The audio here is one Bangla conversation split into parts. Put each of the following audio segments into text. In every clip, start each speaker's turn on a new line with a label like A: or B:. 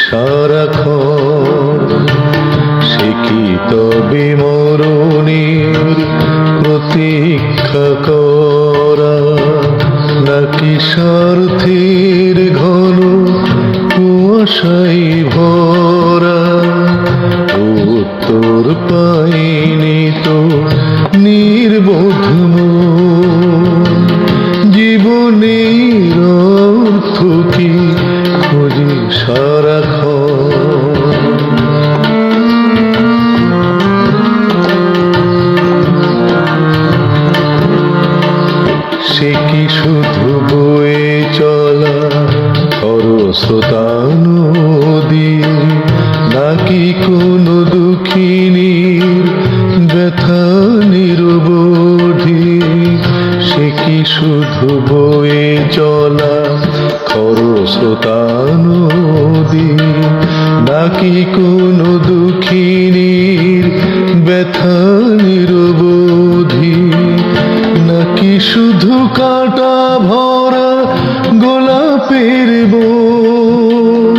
A: সারাক্ষণ, সে কি তবে মরণের প্রতীক্ষা করা, নাকি স্বার্থের ঘন কুয়াশায় ভরা? উত্তর পাইনি তো নির্বোধ মন, জীবনের অর্থ কি খুঁজি সারাক্ষণ। সে কি শুধু বয়ে চলা খরস্রোতা নদী, নাকি কোনো দুঃখিনীর ব্যথা নিরবধি? সে কি শুধু বয়ে চলা খরস্রোতা নদী, নাকি কোনো দুঃখিনীর ব্যথা নিরবধি? নাকি শুধু কাঁটা ভরা গোলাপের বন,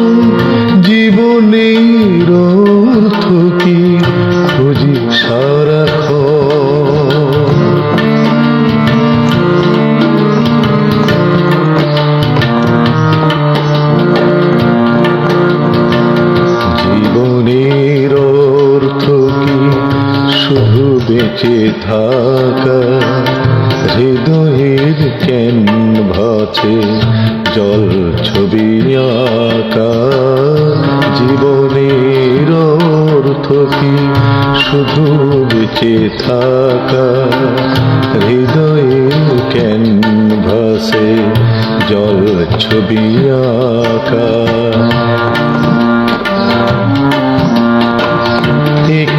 A: জীবনের অর্থ কি খুঁজি সারাক্ষণ। জীবনের অর্থ কি শুধু বেঁচে থাকা, হৃদয়ের ক্যানভাসে জল ছবি আঁকা? জীবনের অর্থ কি শুধু বেঁচে থাকা, হৃদয়ের ক্যানভাসে জল ছবি আঁকা?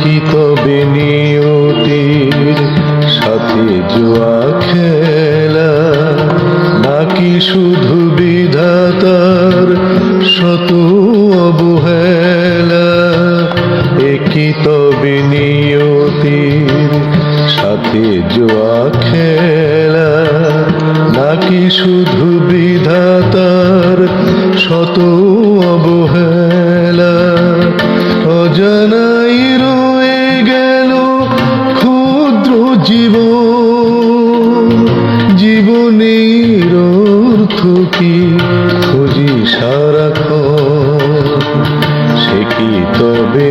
A: কি তবে নিয়তির সাথে জুয়া খেলা, নাকি শুধু বিধাতার শত অবহেলা? কি তবে নিয়তির সাথে জুয়া খেলা, নাকি শুধু বিধাতার শত অবহেলা? অজানাই রয়ে গেল ক্ষুদ্র জীবন, জীবনের অর্থ কি খুঁজি সারাক্ষণ। সে কি তবে